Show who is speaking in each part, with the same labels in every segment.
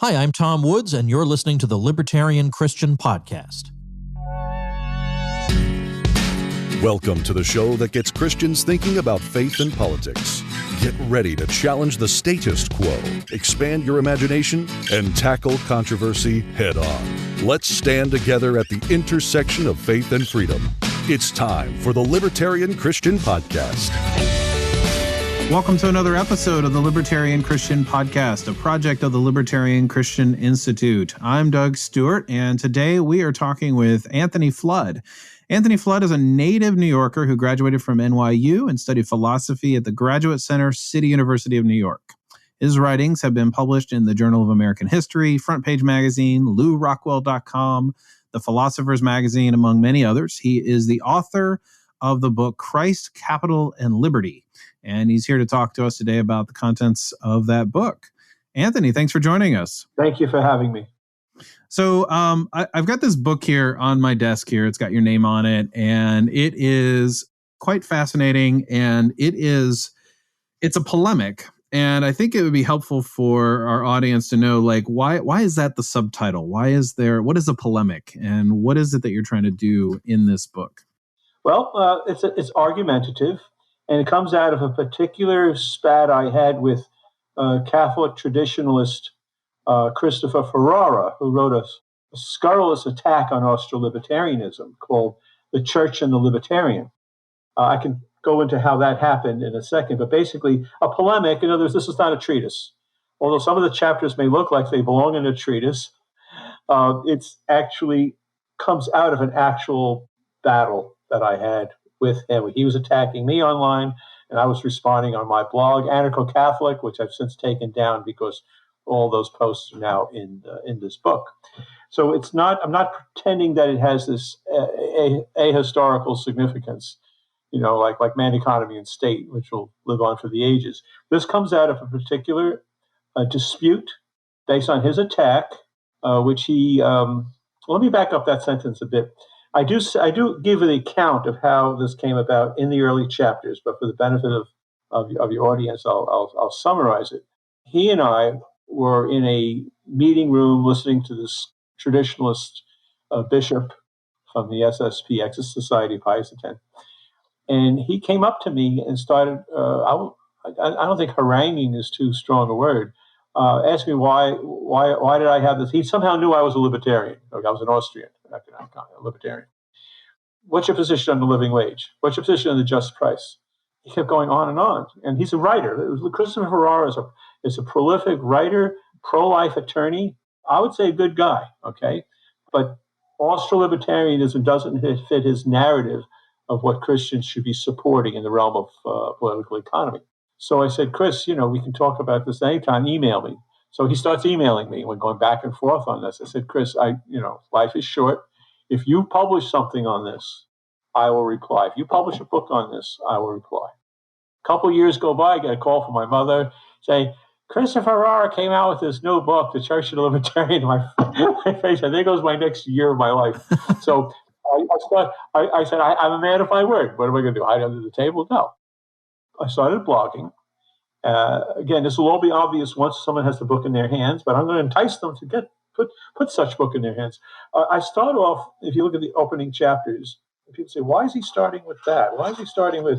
Speaker 1: Hi, I'm Tom Woods, and you're listening to the Libertarian Christian Podcast.
Speaker 2: Welcome to the show that gets Christians thinking about faith and politics. Get ready to challenge the status quo, expand your imagination, and tackle controversy head on. Let's stand together at the intersection of faith and freedom. It's time for the Libertarian Christian Podcast.
Speaker 3: Welcome to another episode of the Libertarian Christian Podcast, a project of the Libertarian Christian Institute. I'm Doug Stewart, and today we are talking with Anthony Flood. Anthony Flood is a native New Yorker who graduated from NYU and studied philosophy at the Graduate Center, City University of New York. His writings have been published in the Journal of American History, Front Page Magazine, LouRockwell.com, The Philosopher's Magazine, among many others. He is the author of the book Christ, Capital, and Liberty, and he's here to talk to us today about the contents of that book. Anthony, thanks for joining us.
Speaker 4: Thank you for having me.
Speaker 3: So I've got this book here on my desk here. It's got your name on it, and it is quite fascinating, and it's a polemic. And I think it would be helpful for our audience to know, like, why is that the subtitle? What is a polemic, and what is it that you're trying to do in this book?
Speaker 4: Well, it's argumentative, and it comes out of a particular spat I had with Catholic traditionalist Christopher Ferrara, who wrote a scurrilous attack on Austrian libertarianism called The Church and the Libertarian. I can go into how that happened in a second, but basically a polemic, in other words, this is not a treatise. Although some of the chapters may look like they belong in a treatise, it's actually comes out of an actual battle that I had with him. He was attacking me online, and I was responding on my blog, Anarcho-Catholic, which I've since taken down because all those posts are now in this book. So I'm not pretending that it has this ahistorical significance, like man, economy, and state, which will live on for the ages. This comes out of a particular dispute based on his attack, which he. Let me back up that sentence a bit. I do give an account of how this came about in the early chapters, but for the benefit of your audience, I'll summarize it. He and I were in a meeting room listening to this traditionalist bishop from the SSP, Exit Society, Pius X, and he came up to me and started. I don't think haranguing is too strong a word. Asked me why did I have this? He somehow knew I was a libertarian. Like I was an Austrian, a libertarian. What's your position on the living wage? What's your position on the just price? He kept going on, and he's a writer. Christopher Ferrara is a prolific writer, pro-life attorney. I would say a good guy, okay? But Austrian libertarianism doesn't fit his narrative of what Christians should be supporting in the realm of political economy. So I said, Chris, we can talk about this anytime. Email me. So he starts emailing me. We're going back and forth on this. I said, Chris, life is short. If you publish something on this, I will reply. If you publish a book on this, I will reply. A couple years go by, I get a call from my mother saying, Christopher Ferrara came out with this new book, The Church of the Libertarian. My face, I think it was my next year of my life. So I said, I'm a man of my word. What am I going to do? Hide under the table? No. I started blogging. Again, this will all be obvious once someone has the book in their hands, but I'm going to entice them to put such book in their hands. I start off, if you look at the opening chapters, people say, why is he starting with that? Why is he starting with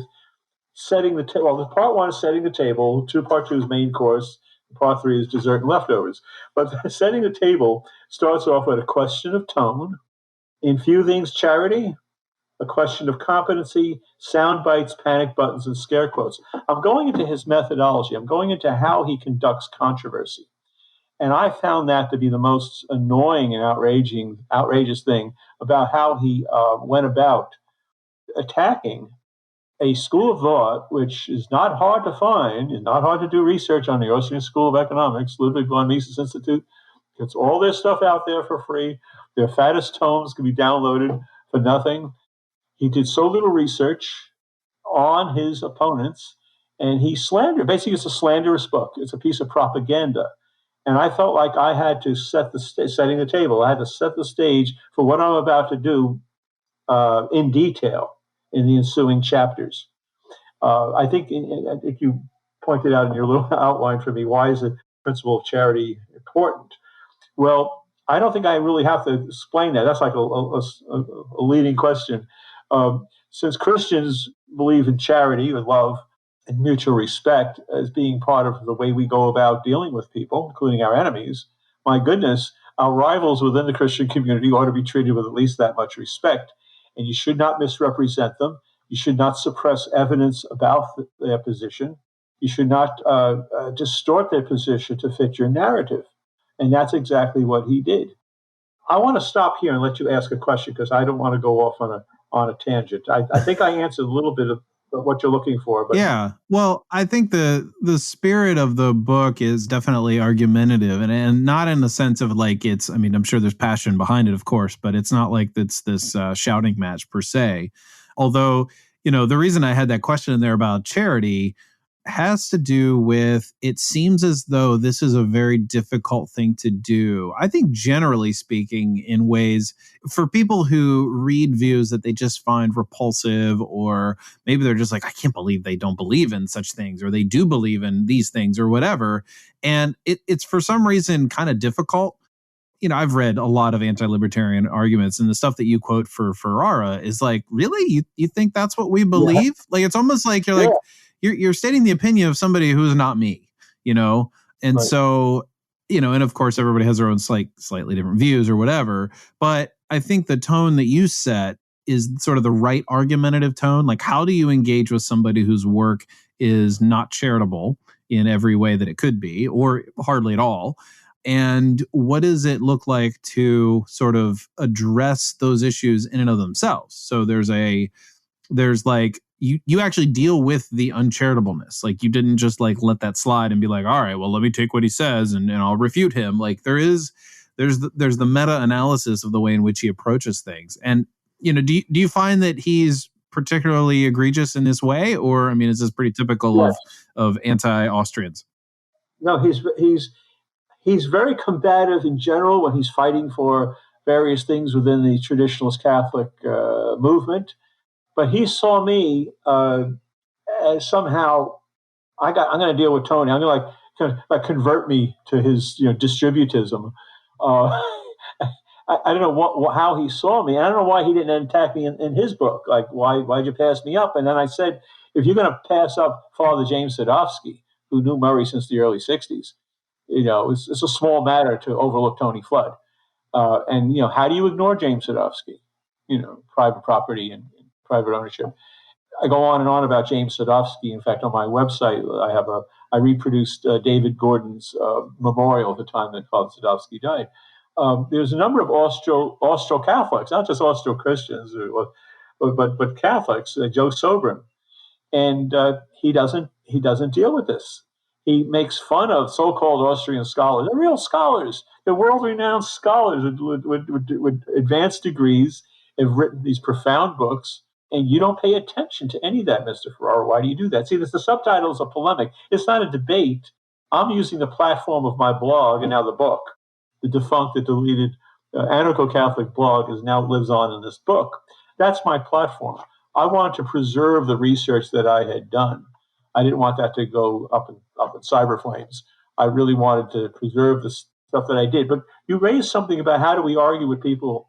Speaker 4: setting the table? Well, part one is setting the table. Part two is main course. Part three is dessert and leftovers. But setting the table starts off with a question of tone. In few things, charity. A question of competency, sound bites, panic buttons, and scare quotes. I'm going into his methodology. I'm going into how he conducts controversy. And I found that to be the most annoying and outrageous thing about how he went about attacking a school of thought, which is not hard to find and not hard to do research on, the Austrian School of Economics, Ludwig von Mises Institute. It's all their stuff out there for free. Their fattest tomes can be downloaded for nothing. He did so little research on his opponents, and he slandered. Basically, it's a slanderous book. It's a piece of propaganda. And I felt like I had to setting the table. I had to set the stage for what I'm about to do in detail in the ensuing chapters. I think you pointed out in your little outline for me, why is the principle of charity important? Well, I don't think I really have to explain that. That's like a leading question. Since Christians believe in charity or love and mutual respect as being part of the way we go about dealing with people, including our enemies, my goodness, our rivals within the Christian community ought to be treated with at least that much respect. And you should not misrepresent them. You should not suppress evidence about their position. You should not distort their position to fit your narrative. And that's exactly what he did. I want to stop here and let you ask a question because I don't want to go off on a tangent. I think I answered a little bit of what you're looking for. But
Speaker 3: yeah, well, I think the spirit of the book is definitely argumentative, and not in the sense of like it's. I mean, I'm sure there's passion behind it, of course, but it's not like it's this shouting match per se. Although, the reason I had that question in there about charity has to do with, it seems as though this is a very difficult thing to do. I think generally speaking, in ways for people who read views that they just find repulsive, or maybe they're just like, I can't believe they don't believe in such things, or they do believe in these things or whatever. And it's for some reason kind of difficult. I've read a lot of anti-libertarian arguments, and the stuff that you quote for Ferrara is like, really? You think that's what we believe? Yeah. Like, it's almost like you're like, you're stating the opinion of somebody who's not me, And right. So, and of course, everybody has their own slightly different views or whatever. But I think the tone that you set is sort of the right argumentative tone. Like, how do you engage with somebody whose work is not charitable in every way that it could be, or hardly at all? And what does it look like to sort of address those issues in and of themselves? So there's like, you actually deal with the uncharitableness. Like, you didn't just like let that slide and be like, all right, well, let me take what he says and I'll refute him. Like, there's the meta-analysis of the way in which he approaches things. And, do you find that he's particularly egregious in this way? Or, I mean, is this pretty typical of anti-Austrians?
Speaker 4: No, he's very combative in general when he's fighting for various things within the traditionalist Catholic movement. But he saw me as somehow I'm going to deal with Tony. I'm going to like convert me to his distributism. I don't know how he saw me. I don't know why he didn't attack me in his book. Like, why'd you pass me up? And then I said, if you're going to pass up Father James Sadowski, who knew Murray since the early 60s, it's a small matter to overlook Tony Flood. And how do you ignore James Sadowski? Private property and private ownership. I go on and on about James Sadowski. In fact, on my website, I reproduced David Gordon's memorial at the time that Father Sadowski died. There's a number of Austro Catholics, not just Austro Christians, but Catholics, Joe Sobran, and he doesn't deal with this. He makes fun of so-called Austrian scholars. They're real scholars. They're world-renowned scholars with advanced degrees, have written these profound books. And you don't pay attention to any of that, Mr. Ferrara. Why do you do that? See, the subtitle is a polemic. It's not a debate. I'm using the platform of my blog and now the book. The defunct, the deleted anarcho-Catholic blog now lives on in this book. That's my platform. I wanted to preserve the research that I had done. I didn't want that to go up in cyber flames. I really wanted to preserve the stuff that I did. But you raised something about how do we argue with people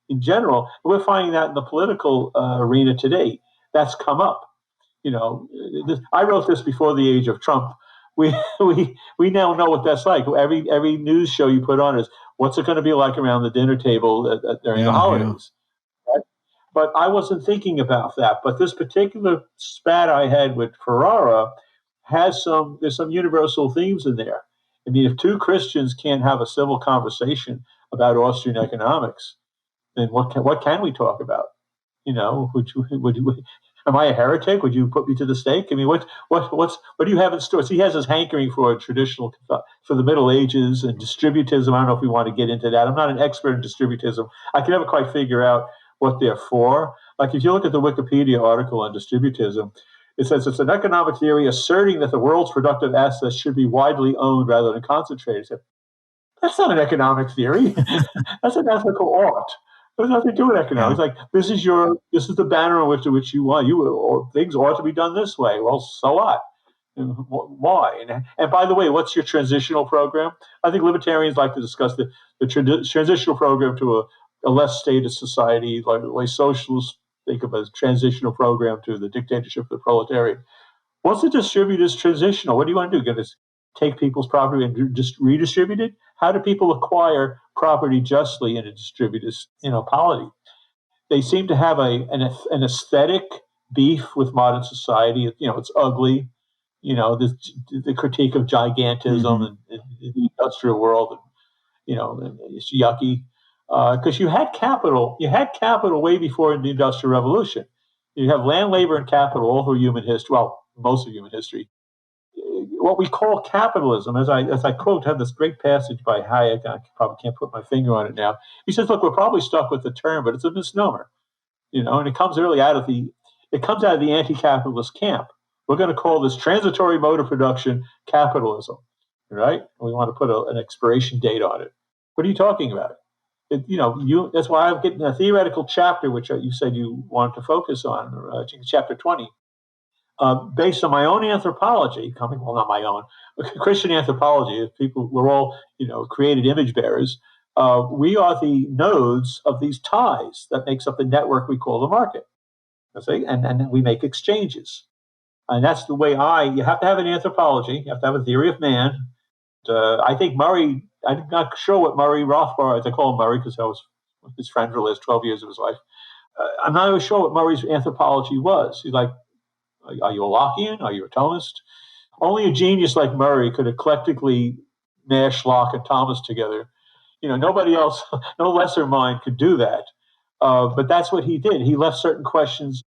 Speaker 4: in general. We're finding that in the political arena today. That's come up. I wrote this before the age of Trump. We now know what that's like. Every news show you put on is what's it going to be like around the dinner table during the holidays. Yeah. Right? But I wasn't thinking about that. But this particular spat I had with Ferrara there's some universal themes in there. I mean, if two Christians can't have a civil conversation about Austrian economics, then what can we talk about? Am I a heretic? Would you put me to the stake? I mean, what do you have in store? So he has this hankering for the Middle Ages and distributism. I don't know if we want to get into that. I'm not an expert in distributism. I can never quite figure out what they're for. Like, if you look at the Wikipedia article on distributism, it says it's an economic theory asserting that the world's productive assets should be widely owned rather than concentrated. That's not an economic theory. That's an ethical art. It has nothing to do with economics. Like, this is the banner on which you want. Things ought to be done this way. Well, so what? Why? And by the way, what's your transitional program? I think libertarians like to discuss the transitional program to a less status society, like the way socialists think of a transitional program to the dictatorship of the proletariat. Once it distributed is transitional, what do you want to do? Going to take people's property and just redistribute it? How do people acquire property justly in a distributed, polity? They seem to have an aesthetic beef with modern society. It's ugly. The critique of gigantism and the industrial world, it's yucky. Because you had capital way before the Industrial Revolution. You have land, labor, and capital all through human history. Well, most of human history. What we call capitalism, as I quote, have this great passage by Hayek. I probably can't put my finger on it now. He says, "Look, we're probably stuck with the term, but it's a misnomer, and it comes out of the anti-capitalist camp. We're going to call this transitory mode of production capitalism, right? We want to put an expiration date on it. What are you talking about? That's why I'm getting a theoretical chapter, which you said you wanted to focus on, chapter 20, based on my own anthropology, not my own, Christian anthropology. We're all, created image bearers. We are the nodes of these ties that makes up the network we call the market. See? And we make exchanges. And that's the way you have to have an anthropology. You have to have a theory of man. I think Murray, I'm not sure what Murray Rothbard, I call him Murray because I was with his friend for the last 12 years of his life. I'm not even sure what Murray's anthropology was. He's like, are you a Lockean? Are you a Thomist? Only a genius like Murray could eclectically mash Locke and Thomas together. Nobody else, no lesser mind could do that. But that's what he did. He left certain questions.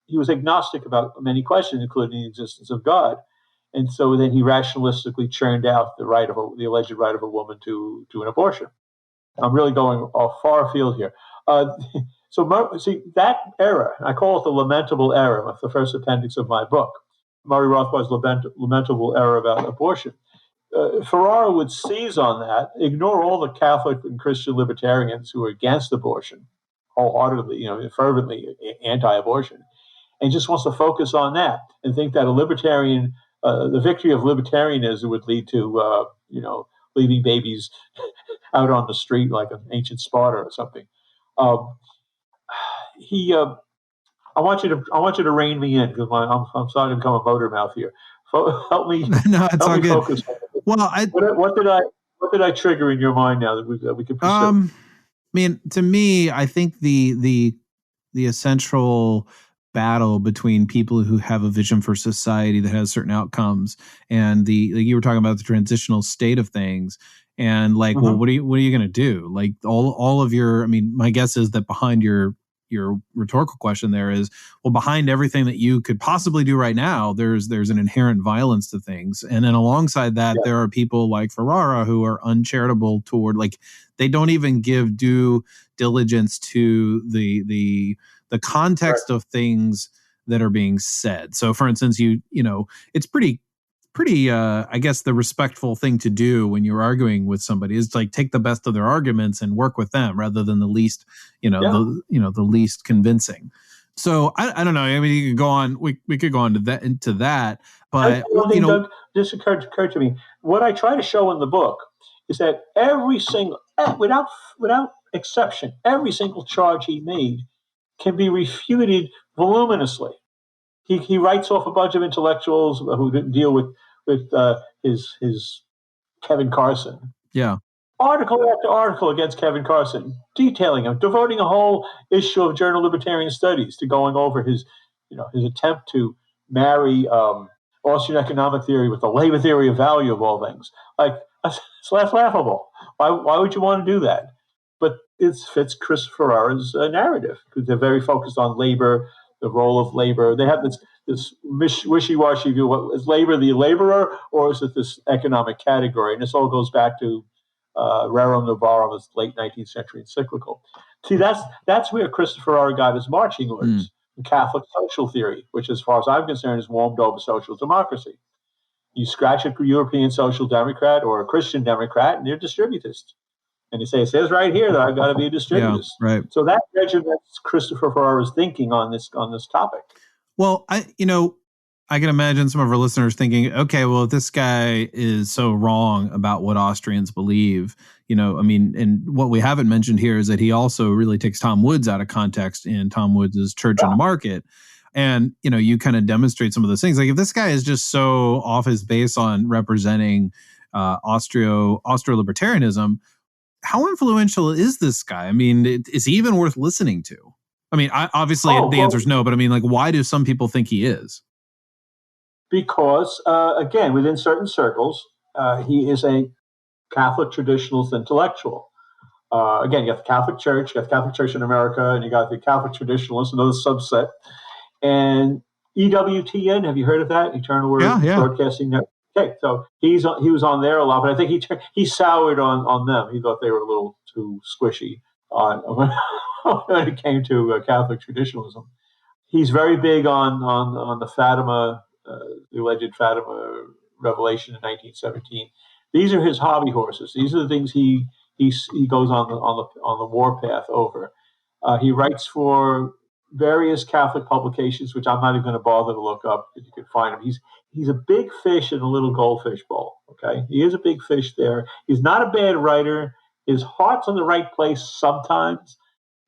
Speaker 4: He was agnostic about many questions, including the existence of God. And so then he rationalistically churned out the alleged right of a woman to an abortion. I'm really going off far afield here. See, that era, I call it the lamentable era, the first appendix of my book, Murray Rothbard's lamentable era about abortion. Ferrara would seize on that, ignore all the Catholic and Christian libertarians who are against abortion, wholeheartedly, fervently anti-abortion, and just wants to focus on that and think that the victory of libertarianism would lead to, leaving babies out on the street like an ancient Sparta or something. I want you to rein me in because I'm starting to become a motor mouth here. Help me.
Speaker 3: No, it's all good.
Speaker 4: Focus.
Speaker 3: Well,
Speaker 4: what did I trigger in your mind now that we could pursue?
Speaker 3: To me, I think the essential battle between people who have a vision for society that has certain outcomes and you were talking about the transitional state of things and well, what are you going to do? Like all of your, my guess is that behind your rhetorical question there is, well, behind everything that you could possibly do right now, there's an inherent violence to things. And then alongside that, there are people like Ferrara who are uncharitable toward, they don't even give due diligence to the context of things that are being said. So for instance, it's pretty, I guess the respectful thing to do when you're arguing with somebody is take the best of their arguments and work with them rather than the least, the least convincing. So I don't know. You could go on. We could go on to that. But
Speaker 4: one thing, Doug, this occurred to me. What I try to show in the book is that every single, without exception, every single charge he made can be refuted voluminously. He writes off a bunch of intellectuals who didn't deal with his Kevin Carson.
Speaker 3: Yeah.
Speaker 4: Article after article against Kevin Carson, detailing him, devoting a whole issue of Journal of Libertarian Studies to going over his attempt to marry Austrian economic theory with the labor theory of value of all things. It's laughable. Why would you want to do that? But it fits Christopher Ferrara's narrative because they're very focused on labor, the role of labor. They have this wishy-washy view. Is labor the laborer or is it this economic category? And this all goes back to Rerum Novarum, late 19th century encyclical. See, that's where Christopher Ferrara got his marching orders, Catholic social theory, which as far as I'm concerned is warmed over social democracy. You scratch a European social democrat or a Christian democrat and they're distributists. And they say, it says right here that I've got to be a distributist.
Speaker 3: Yeah, right.
Speaker 4: So that regiments Christopher Ferrara's thinking on this topic.
Speaker 3: Well, I can imagine some of our listeners thinking, okay, well, if this guy is so wrong about what Austrians believe, I mean, and what we haven't mentioned here is that he also really takes Tom Woods out of context in Tom Woods' Church and the Market. And, you kind of demonstrate some of those things. Like if this guy is just so off his base on representing Austro-libertarianism, how influential is this guy? I mean, is he even worth listening to? I mean, obviously the answer is no, but I mean, like, why do some people think he is?
Speaker 4: Because, again, within certain circles, he is a Catholic traditionalist intellectual. Again, you got the Catholic Church, you got the Catholic Church in America, and you got the Catholic traditionalists, another subset. And EWTN, have you heard of that? Eternal Word Broadcasting Network. Okay, so he was on there a lot, but I think he soured on them. He thought they were a little too squishy when it came to Catholic traditionalism. He's very big on the Fatima, the alleged Fatima revelation in 1917. These are his hobby horses. These are the things he goes on the warpath over. He writes for various Catholic publications, which I'm not even going to bother to look up if you can find him. He's a big fish in a little goldfish bowl. Okay, he is a big fish there. He's not a bad writer. His heart's in the right place sometimes.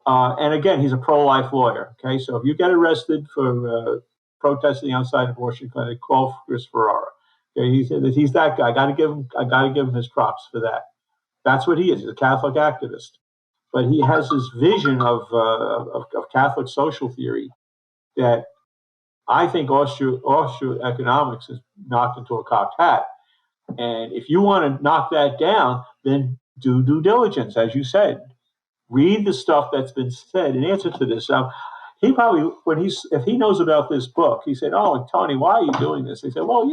Speaker 4: And again, he's a pro-life lawyer. Okay, so if you get arrested for protesting outside an abortion clinic, call Christopher Ferrara. Okay, he's that guy. I got to give him his props for that. That's what he is. He's a Catholic activist, but he has this vision of Catholic social theory that I think Austrian economics has knocked into a cocked hat. And if you want to knock that down, then do due diligence, as you said. Read the stuff that's been said in answer to this. He probably, if he knows about this book, he said, "Oh, Tony, why are you doing this?" He said, "Well,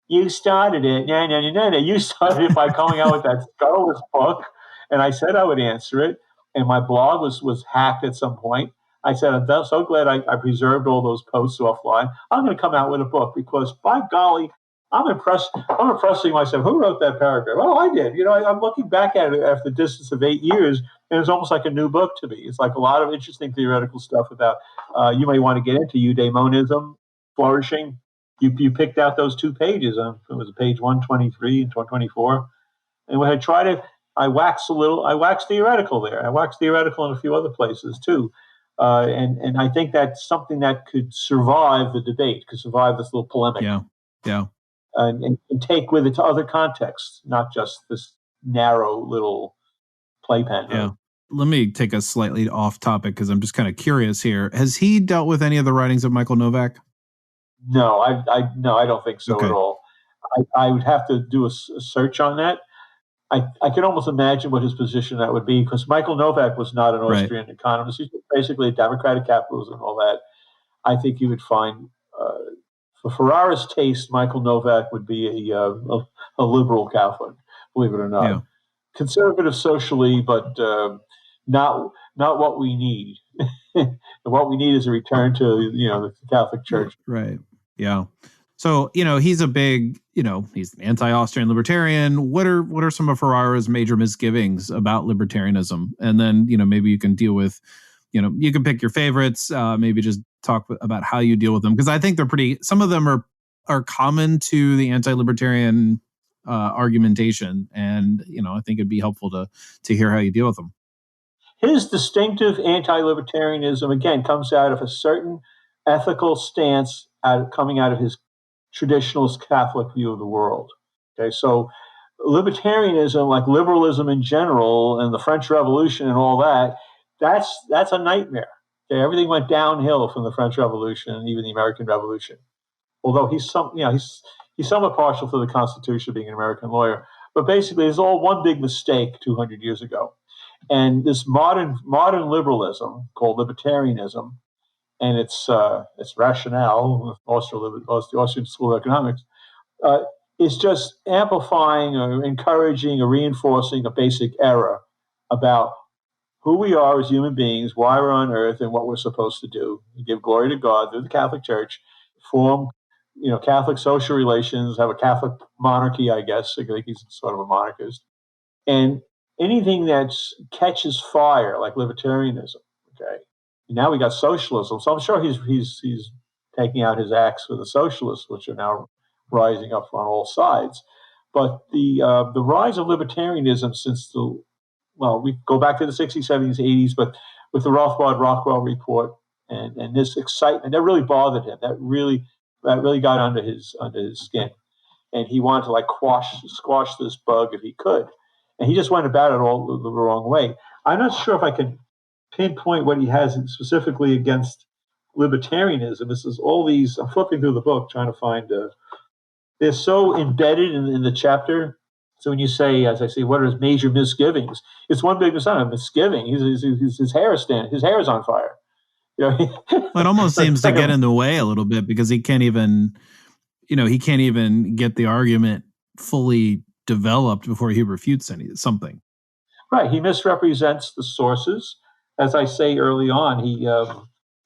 Speaker 4: you started it. No. You started it by coming out with that scurrilous book, and I said I would answer it. And my blog was hacked at some point. I said, I'm so glad I preserved all those posts offline. I'm going to come out with a book because, by golly, I'm impressed. I'm impressing myself. Who wrote that paragraph? Oh, I did. I'm looking back at it after the distance of 8 years, and it's almost like a new book to me. It's like a lot of interesting theoretical stuff about you may want to get into eudaimonism, flourishing. You picked out those 2 pages. It was page 123 and 124. And when I waxed theoretical there. I waxed theoretical in a few other places too. And I think that's something that could survive the debate, could survive this little polemic.
Speaker 3: Yeah.
Speaker 4: And take with it to other contexts, not just this narrow little playpen.
Speaker 3: Yeah. Let me take a slightly off topic because I'm just kind of curious here. Has he dealt with any of the writings of Michael Novak?
Speaker 4: No, I don't think so at all. I would have to do a search on that. I can almost imagine what his position that would be, because Michael Novak was not an Austrian economist. He's basically a democratic capitalism and all that. I think you would find, for Ferrara's taste, Michael Novak would be a liberal Catholic, believe it or not.
Speaker 3: Yeah.
Speaker 4: Conservative socially, but not what we need. What we need is a return to the Catholic Church.
Speaker 3: Right. Yeah. So, he's a big, he's an anti-Austrian libertarian. What are some of Ferrara's major misgivings about libertarianism? And then, maybe you can deal with, you can pick your favorites, maybe just talk about how you deal with them. Because I think some of them are common to the anti-libertarian argumentation. And, I think it'd be helpful to hear how you deal with them.
Speaker 4: His distinctive anti-libertarianism, again, comes out of a certain ethical stance coming out of his traditionalist Catholic view of the world. Okay, so libertarianism, like liberalism in general, and the French Revolution and all that, that's a nightmare. Okay, everything went downhill from the French Revolution and even the American Revolution. Although he's somewhat partial to the Constitution, being an American lawyer, but basically it's all one big mistake 200 years ago. And this modern liberalism called libertarianism, and its rationale, the Austrian School of Economics, is just amplifying or encouraging or reinforcing a basic error about who we are as human beings, why we're on earth, and what we're supposed to do. Give glory to God through the Catholic Church, form Catholic social relations, have a Catholic monarchy, I guess. I think he's sort of a monarchist. And anything that catches fire, like libertarianism, okay? Now we got socialism, so I'm sure he's taking out his axe with the socialists, which are now rising up on all sides. But the rise of libertarianism since we go back to the 60s, 70s, 80s, but with the Rothbard-Rockwell report and this excitement, that really bothered him. That really got under his skin. And he wanted to squash this bug if he could. And he just went about it all the wrong way. I'm not sure if I can pinpoint what he has specifically against libertarianism. This is all these, I'm flipping through the book trying to find, they're so embedded in the chapter. So when you say, as I say, what are his major misgivings? It's one big misgiving. His hair is on fire. You know,
Speaker 3: it almost seems to get in the way a little bit because he can't even get the argument fully developed before he refutes something.
Speaker 4: Right. He misrepresents the sources. As I say early on,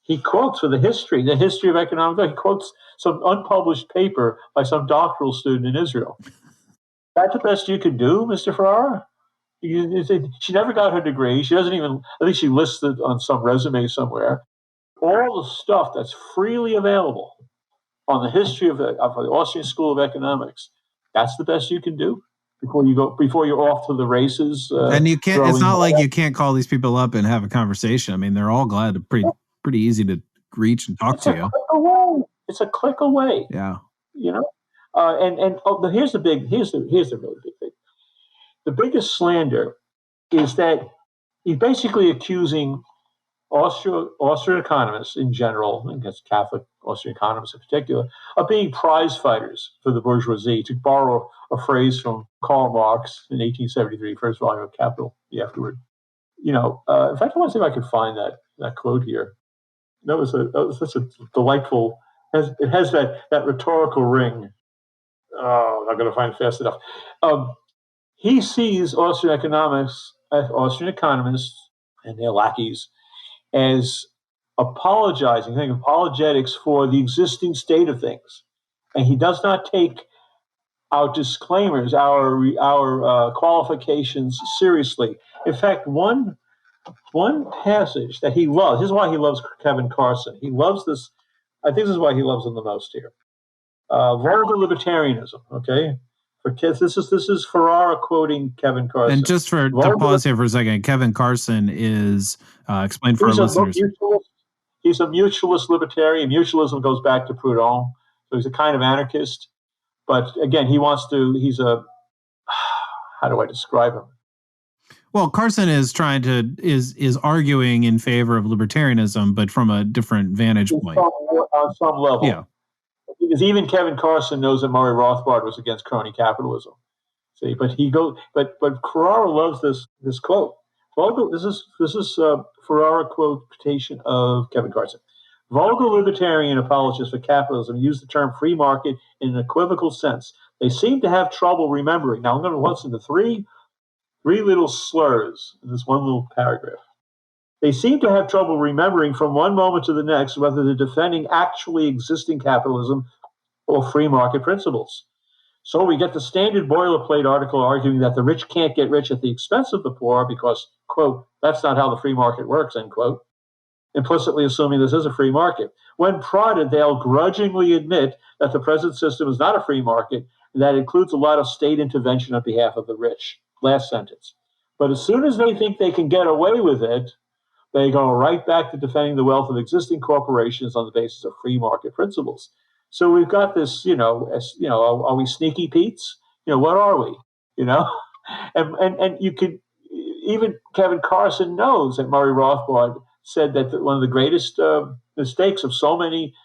Speaker 4: he quotes for the history of economic thought. He quotes some unpublished paper by some doctoral student in Israel. That's the best you can do, Mr. Ferrara? She never got her degree. She doesn't even, I think she listed on some resume somewhere, all the stuff that's freely available on the history of the Austrian School of Economics. That's the best you can do before you're off to the races.
Speaker 3: And you can't. It's not like you can't call these people up and have a conversation. I mean, they're all glad to pretty easy to reach and talk to you.
Speaker 4: It's a click away.
Speaker 3: Yeah.
Speaker 4: You know, here's the really big thing. The biggest slander is that he's basically accusing Austrian economists in general, and that's Catholic Austrian economists in particular, of being prize fighters for the bourgeoisie, to borrow a phrase from Karl Marx in 1873, first volume of Capital, the afterword. In fact, I want to see if I can find that quote here. That was such a delightful, it has that rhetorical ring. Oh, I'm not going to find it fast enough. He sees Austrian economists, Austrian economists and their lackeys as apologetics for the existing state of things. And he does not take our disclaimers, our qualifications seriously. In fact, one passage that he loves, this is why he loves Kevin Carson. He loves this, I think this is why he loves him the most here. Vulgar libertarianism, okay? For kids, this is Ferrara quoting Kevin Carson.
Speaker 3: And just to pause here for a second, Kevin Carson is, explain for our listeners.
Speaker 4: He's a mutualist libertarian. Mutualism goes back to Proudhon, so he's a kind of anarchist. But again, how do I describe him?
Speaker 3: Well, Carson is is arguing in favor of libertarianism, but from a different vantage point.
Speaker 4: On some level.
Speaker 3: Yeah.
Speaker 4: Because even Kevin Carson knows that Murray Rothbard was against crony capitalism. See, but Ferrara loves this quote. This is Ferrara quotation of Kevin Carson. Vulgar libertarian apologists for capitalism use the term free market in an equivocal sense. They seem to have trouble remembering. Now I'm going to listen to three little slurs in this one little paragraph. They seem to have trouble remembering from one moment to the next whether they're defending actually existing capitalism or free market principles. So we get the standard boilerplate article arguing that the rich can't get rich at the expense of the poor because, quote, that's not how the free market works, end quote, implicitly assuming this is a free market. When prodded, they'll grudgingly admit that the present system is not a free market and that includes a lot of state intervention on behalf of the rich. Last sentence. But as soon as they think they can get away with it, they go right back to defending the wealth of existing corporations on the basis of free market principles. So we've got this, are we sneaky Pete's? What are we? And you could, even Kevin Carson knows that Murray Rothbard said that one of the greatest mistakes of so many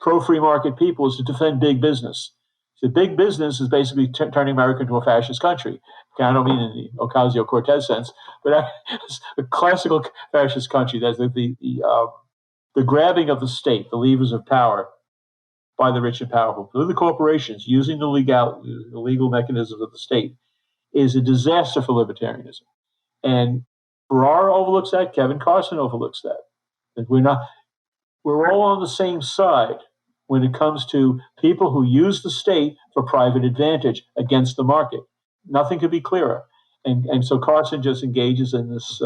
Speaker 4: pro-free market people is to defend big business. So big business is basically turning America into a fascist country. I don't mean in the Ocasio-Cortez sense, but a classical fascist country. That's the grabbing of the state, the levers of power, by the rich and powerful through the corporations, using the legal mechanisms of the state, is a disaster for libertarianism. And Ferrara overlooks that. Kevin Carson overlooks that. And we're all on the same side when it comes to people who use the state for private advantage against the market. Nothing could be clearer. And so Carson just engages in this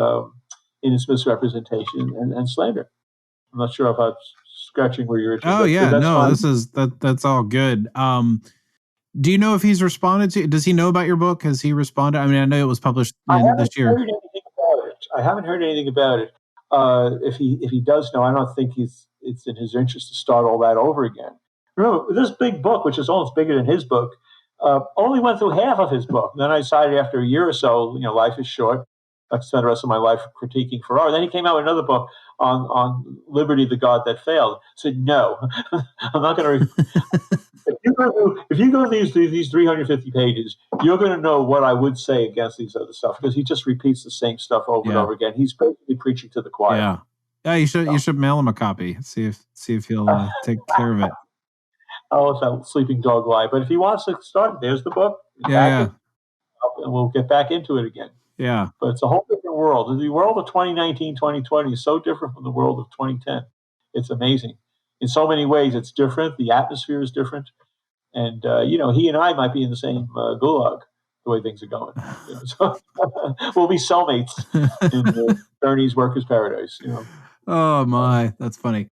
Speaker 4: misrepresentation and slander. I'm not sure if I've scratching where you're itching.
Speaker 3: Oh,
Speaker 4: but
Speaker 3: yeah.
Speaker 4: that's
Speaker 3: No,
Speaker 4: fine.
Speaker 3: that's all good. Do you know if he's responded to? Does he know about your book? Has he responded? I mean, I know it was published
Speaker 4: I
Speaker 3: this
Speaker 4: haven't
Speaker 3: year.
Speaker 4: heard anything about it. I haven't heard anything about it. If he does know, I don't think it's in his interest to start all that over again. Remember, this big book, which is almost bigger than his book, only went through half of his book. And then I decided after a year or so, life is short. I spent the rest of my life critiquing Ferrara. Then he came out with another book on liberty, the God that failed. I said, no, I'm not going to. If you go through these 350 pages, you're going to know what I would say against these other stuff, because he just repeats the same stuff over and over again. He's basically preaching to the choir.
Speaker 3: Yeah. You should mail him a copy. See if he'll take care of it.
Speaker 4: Oh, it's that sleeping dog lie. But if he wants to start, there's the book.
Speaker 3: Yeah.
Speaker 4: And we'll get back into it again.
Speaker 3: Yeah.
Speaker 4: But it's a whole different world. The world of 2019, 2020 is so different from the world of 2010. It's amazing. In so many ways, it's different. The atmosphere is different. And, he and I might be in the same gulag the way things are going. So we'll be cellmates in Bernie's Workers' Paradise.
Speaker 3: Oh, my. That's funny.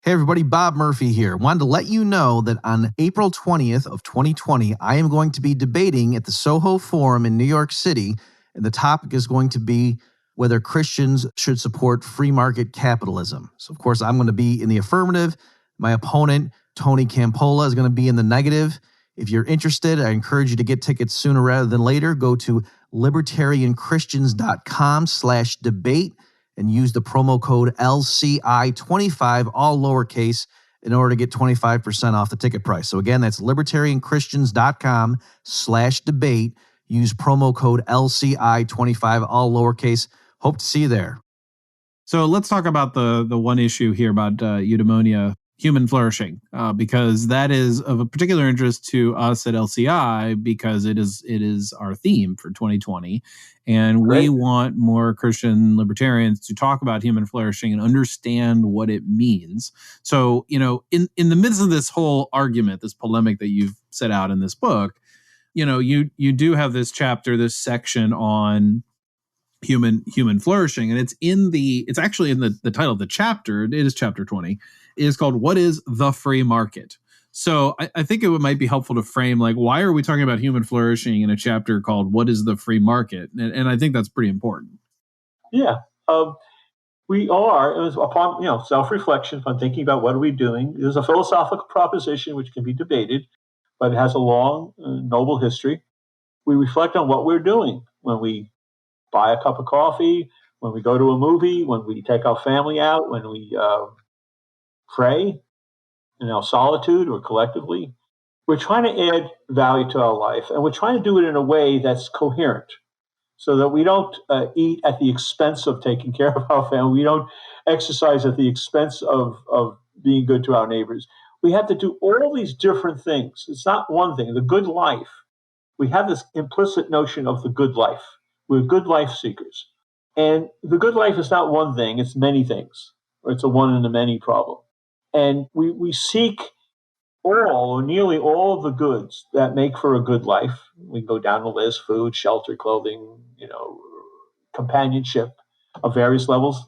Speaker 1: Hey everybody, Bob Murphy here. Wanted to let you know that on April 20th of 2020, I am going to be debating at the Soho Forum in New York City, and the topic is going to be whether Christians should support free market capitalism. So of course, I'm going to be in the affirmative. My opponent, Tony Campola, is going to be in the negative. If you're interested, I encourage you to get tickets sooner rather than later. Go to libertarianchristians.com/debate. and use the promo code LCI25, all lowercase, in order to get 25% off the ticket price. So again, that's libertarianchristians.com/debate. Use promo code LCI25, all lowercase. Hope to see you there.
Speaker 3: So let's talk about the one issue here about eudaimonia, human flourishing, because that is of a particular interest to us at LCI, because it is our theme for 2020. And we want more Christian libertarians to talk about human flourishing and understand what it means. So, in the midst of this whole argument, this polemic that you've set out in this book, you do have this chapter, this section on human flourishing, and it's actually in the title of the chapter. It is chapter 20. It is called "What is the Free Market?" So I think it might be helpful to frame, like, why are we talking about human flourishing in a chapter called "What is the Free Market?" And I think that's pretty important.
Speaker 4: Yeah, we are, upon self-reflection, upon thinking about what are we doing. There's a philosophical proposition which can be debated, but it has a long, noble history. We reflect on what we're doing when we buy a cup of coffee, when we go to a movie, when we take our family out, when we pray in our solitude or collectively. We're trying to add value to our life, and we're trying to do it in a way that's coherent, so that we don't eat at the expense of taking care of our family. We don't exercise at the expense of being good to our neighbors. We have to do all these different things. It's not one thing. The good life, we have this implicit notion of the good life. We're good life seekers. And the good life is not one thing, it's many things, or it's a one in a many problem. And we seek all or nearly all of the goods that make for a good life. We can go down the list: food, shelter, clothing, companionship of various levels.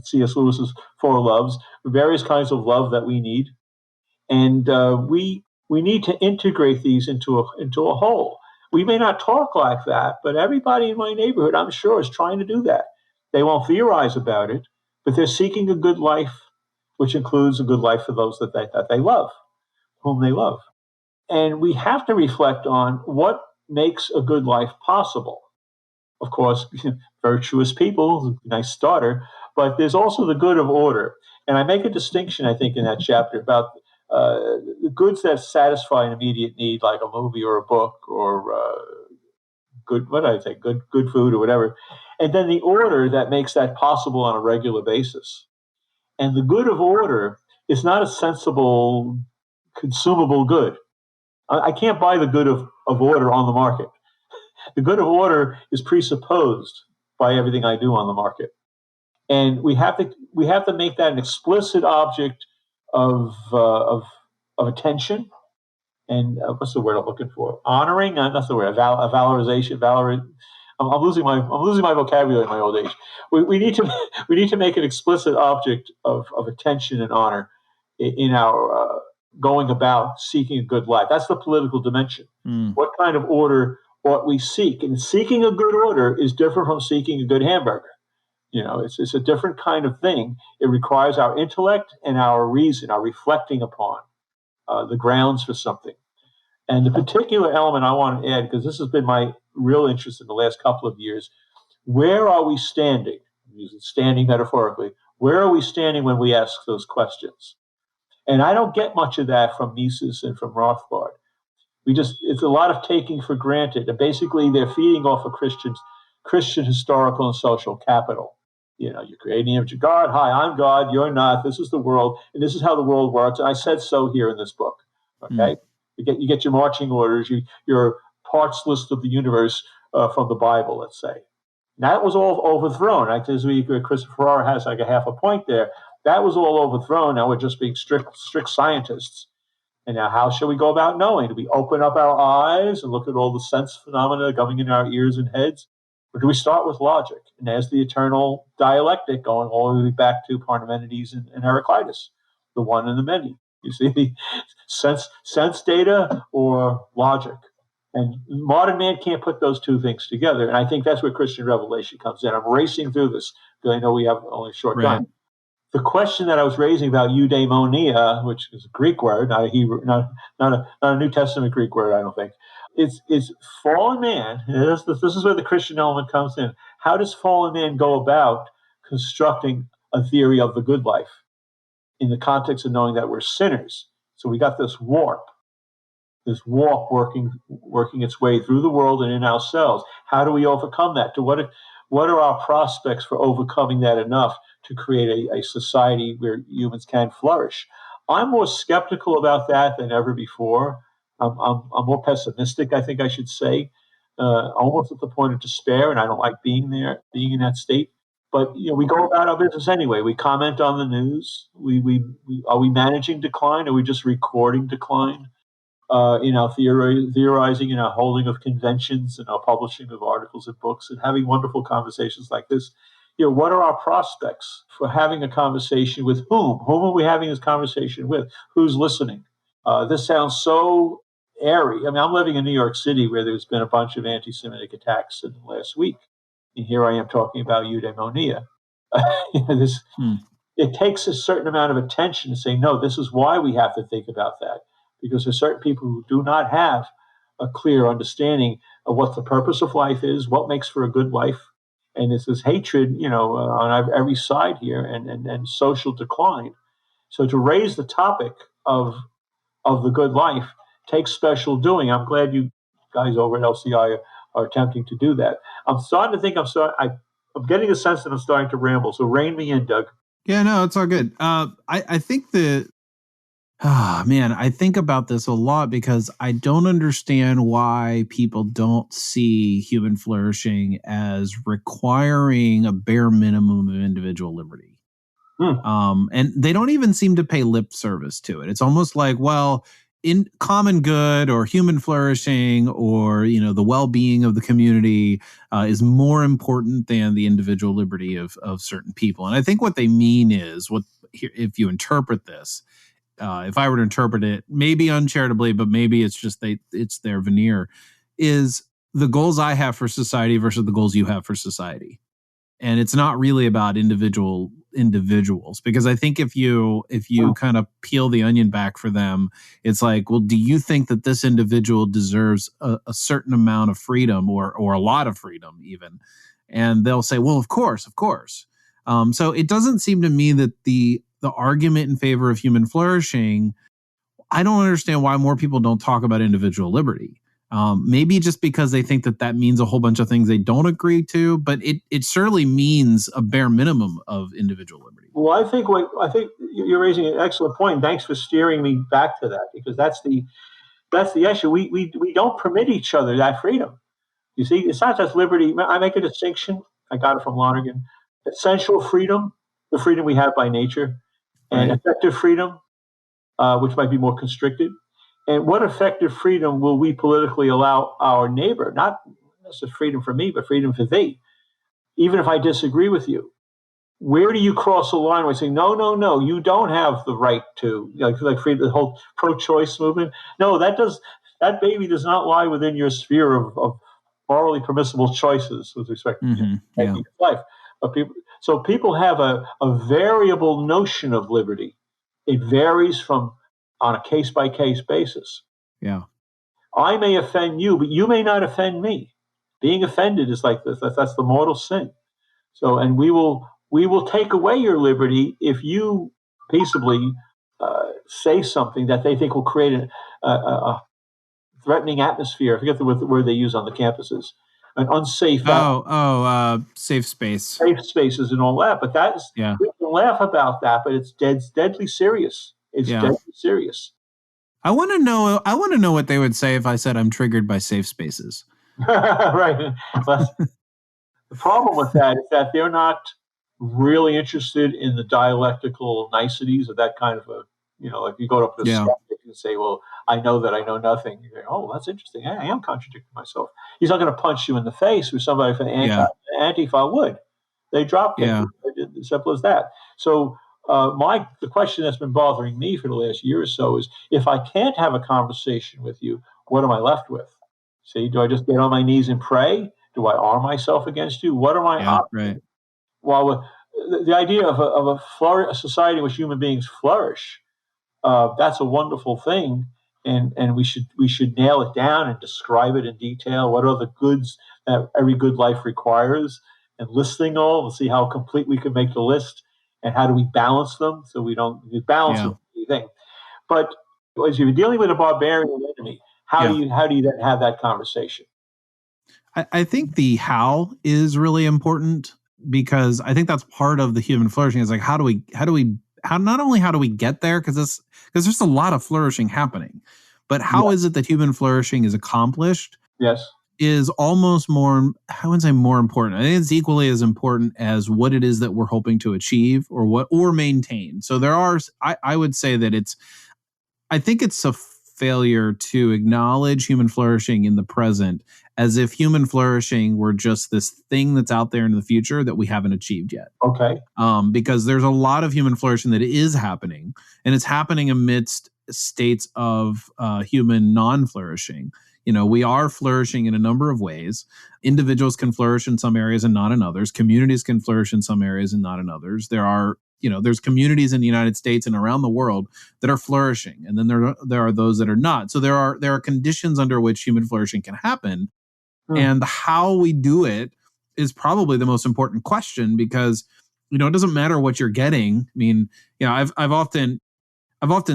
Speaker 4: C.S. Lewis's four loves, various kinds of love that we need. And we need to integrate these into a whole. We may not talk like that, but everybody in my neighborhood, I'm sure, is trying to do that. They won't theorize about it, but they're seeking a good life, which includes a good life for those that they love, whom they love. And we have to reflect on what makes a good life possible. Of course, virtuous people, nice starter, but there's also the good of order. And I make a distinction, I think, in that chapter about the goods that satisfy an immediate need, like a movie or a book or good food or whatever. And then the order that makes that possible on a regular basis. And the good of order is not a sensible, consumable good. I can't buy the good of order on the market. The good of order is presupposed by everything I do on the market. And we have to make that an explicit object of attention. And what's the word I'm looking for? Honoring? That's the word. Valorization. I'm losing my vocabulary in my old age. We need to make an explicit object of attention and honor, in our going about seeking a good life. That's the political dimension. What kind of order ought we seek? And seeking a good order is different from seeking a good hamburger. It's a different kind of thing. It requires our intellect and our reason, our reflecting upon the grounds for something. And the particular element I want to add, because this has been my real interest in the last couple of years, where are we standing? I'm using standing metaphorically. Where are we standing when we ask those questions? And I don't get much of that from Mises and from Rothbard. It's a lot of taking for granted. And basically, they're feeding off of Christian historical and social capital. You're creating the image of God. Hi, I'm God. You're not. This is the world. And this is how the world works. And I said so here in this book. Okay? You get your marching orders, your parts list of the universe from the Bible, let's say. That was all overthrown. Christopher Ferrara has like a half a point there. That was all overthrown. Now we're just being strict scientists. And now how shall we go about knowing? Do we open up our eyes and look at all the sense phenomena coming in our ears and heads? Or do we start with logic? And there's the eternal dialectic going all the way back to Parmenides and Heraclitus, the one and the many. You see, sense data or logic. And modern man can't put those two things together. And I think that's where Christian revelation comes in. I'm racing through this because I know we have only a short time. The question that I was raising about eudaimonia, which is a Greek word, not a Hebrew, not a New Testament Greek word, I don't think. It's fallen man. This is where the Christian element comes in. How does fallen man go about constructing a theory of the good life in the context of knowing that we're sinners? So we got this warp. This walk working its way through the world and in ourselves. How do we overcome that? What are our prospects for overcoming that enough to create a society where humans can flourish? I'm more skeptical about that than ever before. I'm more pessimistic, I think I should say, almost at the point of despair, and I don't like being in that state. But we go about our business anyway. We comment on the news. Are we managing decline? Are we just recording decline? Theorizing in our holding of conventions and our publishing of articles and books and having wonderful conversations like this. What are our prospects for having a conversation with whom? Whom are we having this conversation with? Who's listening? This sounds so airy. I mean, I'm living in New York City where there's been a bunch of anti-Semitic attacks in the last week. And here I am talking about eudaimonia. It takes a certain amount of attention to say, no, this is why we have to think about that. Because there's certain people who do not have a clear understanding of what the purpose of life is, what makes for a good life. And there's this hatred, on every side here and social decline. So to raise the topic of the good life takes special doing. I'm glad you guys over at LCI are attempting to do that. I'm starting to think I'm getting a sense that I'm starting to ramble. So rein me in, Doug.
Speaker 3: Yeah, no, it's all good. I think that, I think about this a lot because I don't understand why people don't see human flourishing as requiring a bare minimum of individual liberty. And they don't even seem to pay lip service to it. It's almost like, well, in common good or human flourishing or, the well-being of the community is more important than the individual liberty of certain people. And I think what they mean is, if you interpret this, if I were to interpret it, maybe uncharitably, but maybe it's just it's their veneer, is the goals I have for society versus the goals you have for society. And it's not really about individuals, because I think if you kind of peel the onion back for them, it's like, well, do you think that this individual deserves a certain amount of freedom or a lot of freedom even? And they'll say, well, of course. So it doesn't seem to me that the argument in favor of human flourishing, I don't understand why more people don't talk about individual liberty. Maybe just because they think that means a whole bunch of things they don't agree to, but it certainly means a bare minimum of individual liberty.
Speaker 4: Well, I think you're raising an excellent point. Thanks for steering me back to that, because that's the issue. We don't permit each other that freedom. You see, it's not just liberty. I make a distinction. I got it from Lonergan. Essential freedom, the freedom we have by nature, and effective freedom, which might be more constricted. And what effective freedom will we politically allow our neighbor? Not just freedom for me, but freedom for thee. Even if I disagree with you, where do you cross the line where you say, no, you don't have the right to, like the whole pro-choice movement? No, that baby does not lie within your sphere of morally permissible choices with respect to taking life. But people have a variable notion of liberty. It varies on a case-by-case basis.
Speaker 3: Yeah.
Speaker 4: I may offend you, but you may not offend me. Being offended is like this. That's the mortal sin. So, and we will take away your liberty if you peaceably say something that they think will create a threatening atmosphere. I forget the word they use on the campuses. An unsafe
Speaker 3: safe space.
Speaker 4: Safe spaces and all that. But we can laugh about that, but it's deadly serious. It's deadly serious.
Speaker 3: I want to know what they would say if I said I'm triggered by safe spaces.
Speaker 4: Right. The problem with that is that they're not really interested in the dialectical niceties of that kind of like you go up to a skeptic and say, well, I know that I know nothing. You go, oh, that's interesting. I am contradicting myself. He's not going to punch you in the face with somebody from Antifa would. They drop him. As simple as that. So the question that's been bothering me for the last year or so is, if I can't have a conversation with you, what am I left with? See, do I just get on my knees and pray? Do I arm myself against you? What are my options?
Speaker 3: Right.
Speaker 4: Well, the idea of a society in which human beings flourish, that's a wonderful thing, and we should nail it down and describe it in detail. What are the goods that every good life requires, and listing all and see how complete we can make the list, and how do we balance them so we don't balance anything. But as you're dealing with a barbarian enemy, how do you then have that conversation?
Speaker 3: I think the how is really important, because I think that's part of the human flourishing. Is like, how not only how do we get there, because there's a lot of flourishing happening, but how is it that human flourishing is accomplished?
Speaker 4: Yes.
Speaker 3: Is almost more, I wouldn't say more important. I think it's equally as important as what it is that we're hoping to achieve or maintain. So I would say that I think it's a failure to acknowledge human flourishing in the present as if human flourishing were just this thing that's out there in the future that we haven't achieved yet.
Speaker 4: Okay.
Speaker 3: Because there's a lot of human flourishing that is happening, and it's happening amidst states of human non-flourishing. We are flourishing in a number of ways. Individuals can flourish in some areas and not in others. Communities can flourish in some areas and not in others. There's communities in the United States and around the world that are flourishing, and then there are those that are not. So there are conditions under which human flourishing can happen, and how we do it is probably the most important question, because it doesn't matter what you're getting. I mean, I've often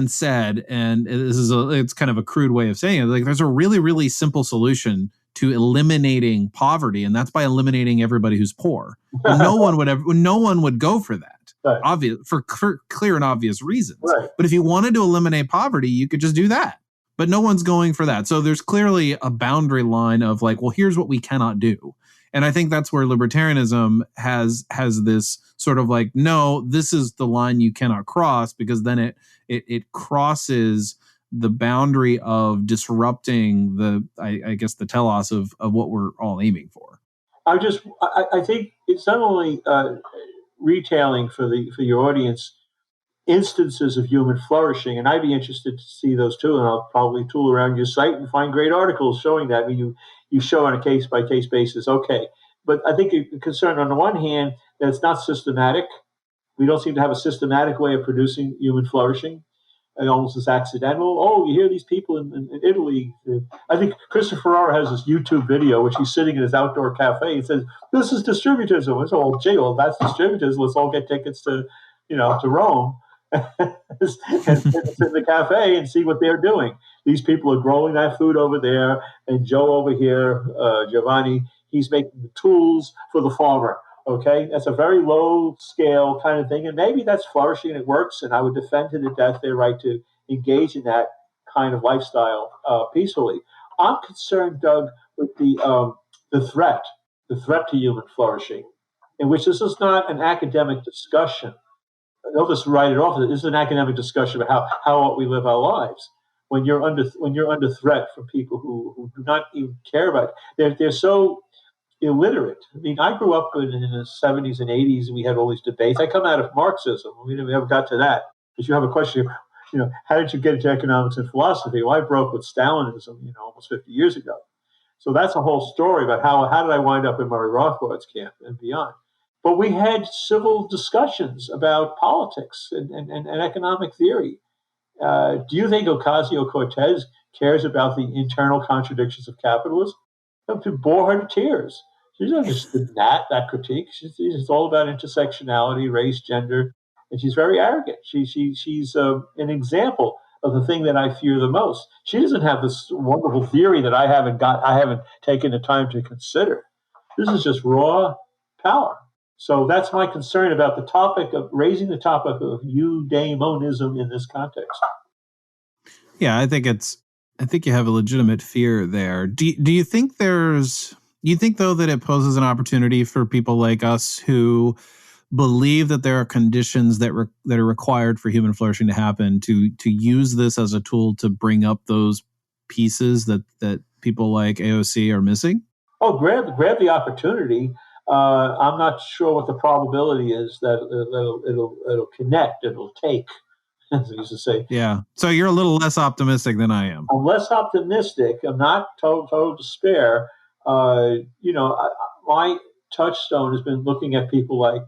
Speaker 3: said, and it's kind of a crude way of saying it, like there's a really, really simple solution to eliminating poverty, and that's by eliminating everybody who's poor. Well, no one would go for that. Right. Obvious, for clear and obvious reasons.
Speaker 4: Right.
Speaker 3: But if you wanted to eliminate poverty, you could just do that. But no one's going for that. So there's clearly a boundary line of like, well, here's what we cannot do. And I think that's where libertarianism has this sort of like, no, this is the line you cannot cross, because then it crosses the boundary of disrupting I guess the telos of what we're all aiming for.
Speaker 4: I think it's not only retailing for your audience instances of human flourishing, and I'd be interested to see those too, and I'll probably tool around your site and find great articles showing that. I mean, you show on a case-by-case basis, okay. But I think you're concerned, on the one hand, that it's not systematic. We don't seem to have a systematic way of producing human flourishing. It almost is accidental. Oh, you hear these people in Italy. I think Christopher Ferrara has this YouTube video, which he's sitting in his outdoor cafe. He says, this is distributism. It's all jail. That's distributism. Let's all get tickets to Rome and sit in the cafe and see what they're doing. These people are growing that food over there, and Joe over here, Giovanni, he's making the tools for the farmer. Okay, that's a very low scale kind of thing, and maybe that's flourishing and it works, and I would defend to the death their right to engage in that kind of lifestyle peacefully. I'm concerned, Doug, with the threat to human flourishing, in which this is not an academic discussion. They'll just write it off. This is an academic discussion about how we live our lives. When you're under threat from people who do not even care about it, they're so illiterate. I mean, I grew up in the 70s and 80s, and we had all these debates. I come out of Marxism. We never got to that. Because you have a question, how did you get into economics and philosophy? Well, I broke with Stalinism, almost 50 years ago. So that's a whole story about how did I wind up in Murray Rothbard's camp and beyond. But we had civil discussions about politics and economic theory. Do you think Ocasio-Cortez cares about the internal contradictions of capitalism? To bore her to tears. She's not interested in that critique. It's all about intersectionality, race, gender, and she's very arrogant. She's an example of the thing that I fear the most. She doesn't have this wonderful theory that I haven't taken the time to consider. This is just raw power. So that's my concern about the topic of raising the topic of eudaimonism in this context.
Speaker 3: Yeah, I think you have a legitimate fear there. Do you think though that it poses an opportunity for people like us who believe that there are conditions that are required for human flourishing to happen to use this as a tool to bring up those pieces that people like AOC are missing?
Speaker 4: Oh, grab the opportunity. I'm not sure what the probability is that it'll connect, it'll take, as I used to say.
Speaker 3: Yeah. So you're a little less optimistic than I am.
Speaker 4: I'm less optimistic. I'm not total despair. My touchstone has been looking at people like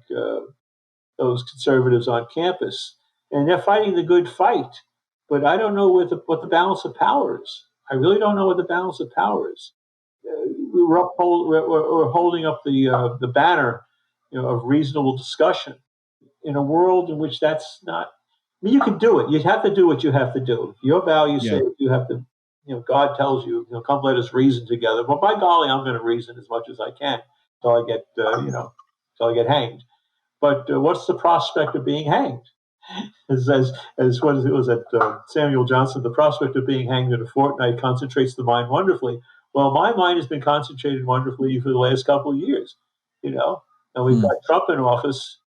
Speaker 4: those conservatives on campus, and they're fighting the good fight. But I don't know what the balance of power is. I really don't know what the balance of power is. We're holding up the banner, of reasonable discussion in a world in which that's not. I mean, you can do it. You have to do what you have to do. Your values say you have to. God tells you, come let us reason together. But by golly, I'm going to reason as much as I can until I get hanged. But what's the prospect of being hanged? As what it was at Samuel Johnson, the prospect of being hanged in a fortnight concentrates the mind wonderfully. Well, my mind has been concentrated wonderfully for the last couple of years, and we've got Trump in office,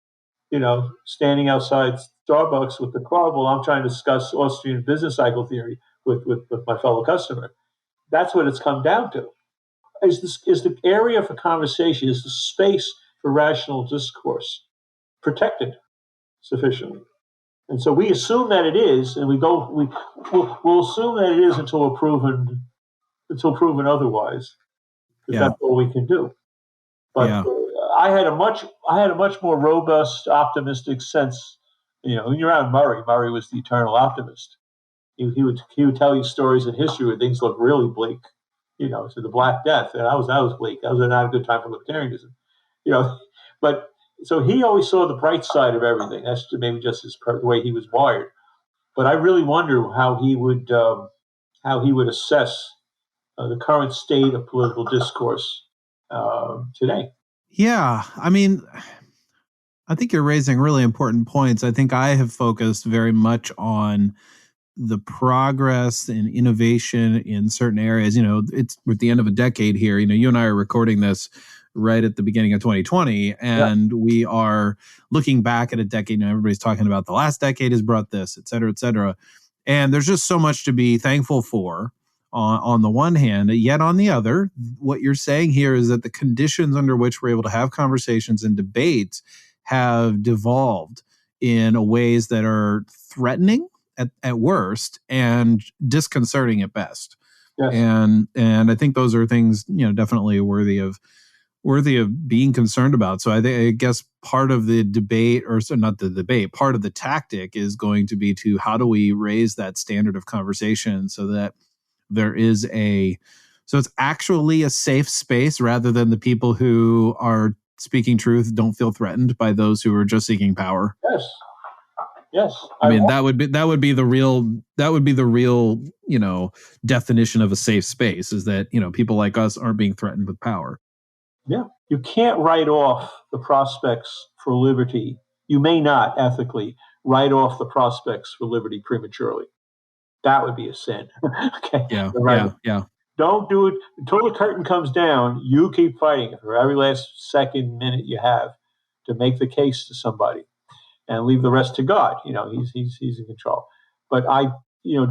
Speaker 4: standing outside Starbucks with the club while I'm trying to discuss Austrian business cycle theory with my fellow customer. That's what it's come down to. Is the area for conversation, is the space for rational discourse protected sufficiently? And so we assume that it is, and we'll assume that it is until proven otherwise. That's all we can do. But I had a much more robust, optimistic sense. When you're around Murray was the eternal optimist. He would tell you stories in history where things look really bleak. So the Black Death, and that was bleak. That was not a good time for libertarianism. But so he always saw the bright side of everything. That's maybe just the way he was wired. But I really wonder how he would assess the current state of political discourse today.
Speaker 3: Yeah, I mean, I think you're raising really important points. I think I have focused very much on the progress and innovation in certain areas. It's at the end of a decade here. You and I are recording this right at the beginning of 2020, and we are looking back at a decade. Everybody's talking about the last decade has brought this, et cetera, et cetera. And there's just so much to be thankful for on the one hand. Yet on the other, what you're saying here is that the conditions under which we're able to have conversations and debates have devolved in ways that are threatening at worst and disconcerting at best. Yes. And I think those are things, definitely worthy of being concerned about. So I guess part of the debate, part of the tactic is going to be to how do we raise that standard of conversation so that so it's actually a safe space rather than the people who are speaking truth don't feel threatened by those who are just seeking power.
Speaker 4: Yes.
Speaker 3: I mean, that would be the real, definition of a safe space, is that, people like us aren't being threatened with power.
Speaker 4: Yeah. You can't write off the prospects for liberty. You may not ethically write off the prospects for liberty prematurely. That would be a sin. Okay.
Speaker 3: Yeah.
Speaker 4: Don't do it until the curtain comes down. You keep fighting it for every last second, minute you have to make the case to somebody, and leave the rest to God. He's in control. But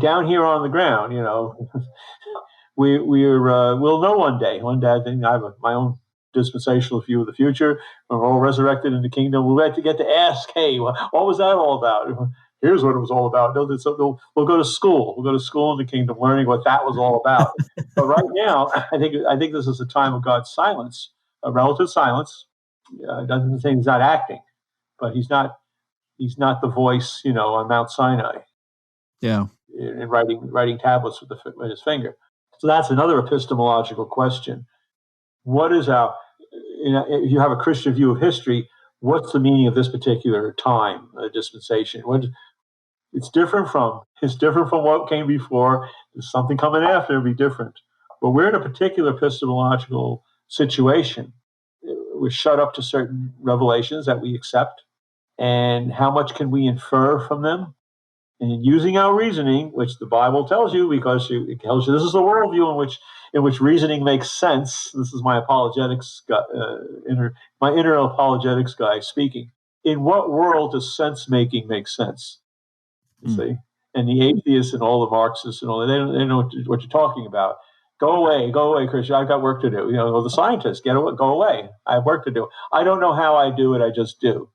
Speaker 4: down here on the ground, we'll know one day. One day, I think I have my own dispensational view of the future. When we're all resurrected in the kingdom, we had to get to ask, hey, what was that all about? Here's what it was all about. We'll go to school. We'll go to school in the kingdom, learning what that was all about. But right now, I think this is a time of God's silence, a relative silence. Doesn't say he's not acting, but he's not the voice, on Mount Sinai.
Speaker 3: Yeah.
Speaker 4: In writing tablets with his finger. So that's another epistemological question. What is if you have a Christian view of history, what's the meaning of this particular time, dispensation? It's different from what came before. There's something coming after, it'll be different. But we're in a particular epistemological situation. We're shut up to certain revelations that we accept. And how much can we infer from them? And in using our reasoning, which the Bible tells you, because it tells you this is a worldview in which reasoning makes sense. This is my apologetics guy, inner apologetics guy speaking. In what world does sense making make sense? You see, and the atheists and all the Marxists and all that, they don't know what you're talking about. Go away, Christian. I've got work to do. The scientists go away. I have work to do. I don't know how I do it. I just do.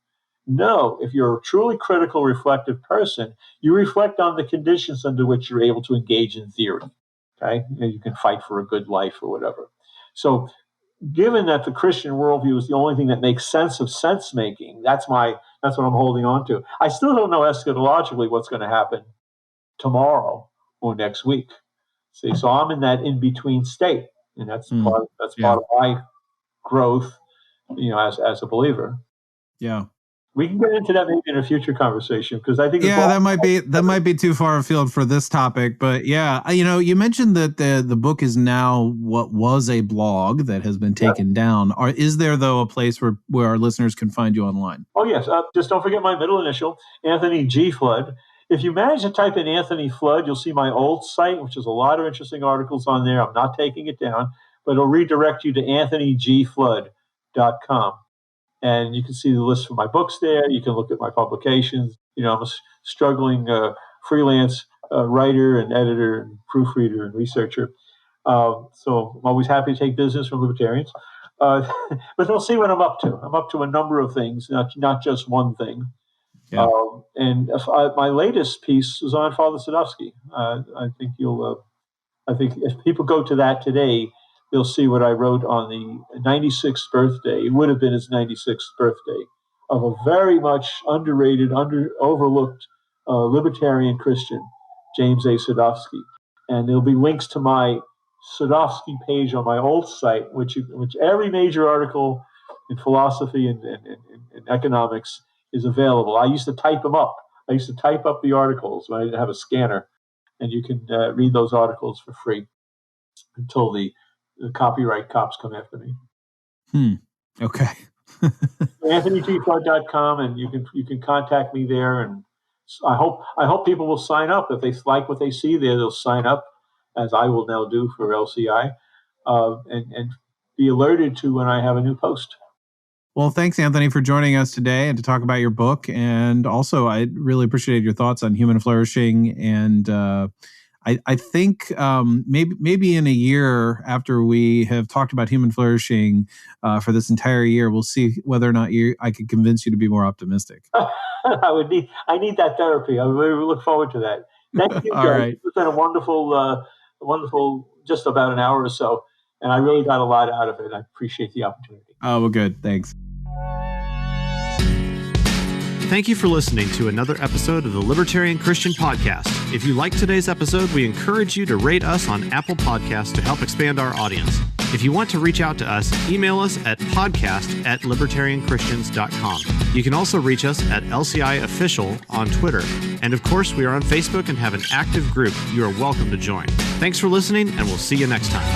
Speaker 4: No, if you're a truly critical, reflective person, you reflect on the conditions under which you're able to engage in theory. Okay, you can fight for a good life or whatever. So, given that the Christian worldview is the only thing that makes sense of sense making, that's what I'm holding on to. I still don't know eschatologically what's going to happen tomorrow or next week. See, so I'm in that in between state, and that's part of my growth, as a believer.
Speaker 3: Yeah.
Speaker 4: We can get into that maybe in a future conversation, because I think
Speaker 3: that might be too far afield for this topic. But yeah, you mentioned that the book is now what was a blog that has been taken down. Is there though a place where our listeners can find you online?
Speaker 4: Oh yes, just don't forget my middle initial, Anthony G. Flood. If you manage to type in Anthony Flood, you'll see my old site, which has a lot of interesting articles on there. I'm not taking it down, but it'll redirect you to anthonygflood.com. And you can see the list for my books there. You can look at my publications. I'm a struggling freelance writer and editor and proofreader and researcher. So I'm always happy to take business from libertarians. But they'll see what I'm up to. I'm up to a number of things, not just one thing. Yeah. And my latest piece is on Father Sadowski. I think if people go to that today, they'll see what I wrote on the 96th birthday. It would have been his 96th birthday of a very much underrated, overlooked libertarian Christian, James A. Sadowski. And there'll be links to my Sadowski page on my old site, which every major article in philosophy and economics is available. I used to type them up. I used to type up the articles when I didn't have a scanner, and you can read those articles for free until the copyright cops come after me.
Speaker 3: Okay.
Speaker 4: AnthonyGFlood.com, and you can contact me there. And I hope people will sign up. If they like what they see there, they'll sign up, as I will now do for LCI, and be alerted to when I have a new post.
Speaker 3: Well, thanks, Anthony, for joining us today and to talk about your book. And also, I really appreciated your thoughts on human flourishing. And I think maybe in a year after we have talked about human flourishing for this entire year, we'll see whether or not I could convince you to be more optimistic.
Speaker 4: I need that therapy. I really look forward to that. Thank you, Joe.
Speaker 3: All right.
Speaker 4: It's been a wonderful, just about an hour or so, and I really got a lot out of it. I appreciate the opportunity.
Speaker 3: Oh, well, good. Thanks.
Speaker 5: Thank you for listening to another episode of the Libertarian Christian Podcast. If you liked today's episode, we encourage you to rate us on Apple Podcasts to help expand our audience. If you want to reach out to us, email us at podcast@libertarianchristians.com. You can also reach us at LCI Official on Twitter. And of course, we are on Facebook and have an active group you are welcome to join. Thanks for listening, and we'll see you next time.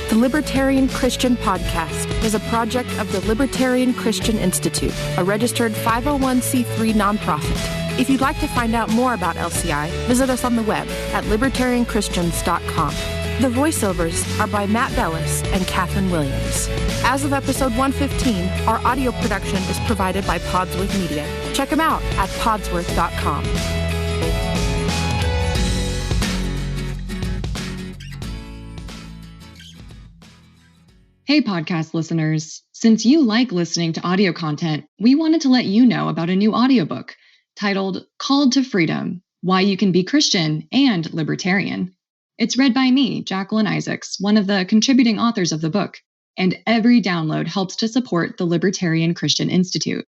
Speaker 6: The Libertarian Christian Podcast is a project of the Libertarian Christian Institute, a registered 501c3 nonprofit. If you'd like to find out more about LCI, visit us on the web at libertarianchristians.com. The voiceovers are by Matt Bellis and Catherine Williams. As of episode 115, our audio production is provided by Podsworth Media. Check them out at podsworth.com.
Speaker 7: Hey, podcast listeners. Since you like listening to audio content, we wanted to let you know about a new audiobook titled Called to Freedom: Why You Can Be Christian and Libertarian. It's read by me, Jacqueline Isaacs, one of the contributing authors of the book, and every download helps to support the Libertarian Christian Institute.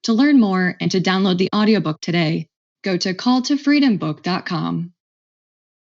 Speaker 7: To learn more and to download the audiobook today, go to calltofreedombook.com.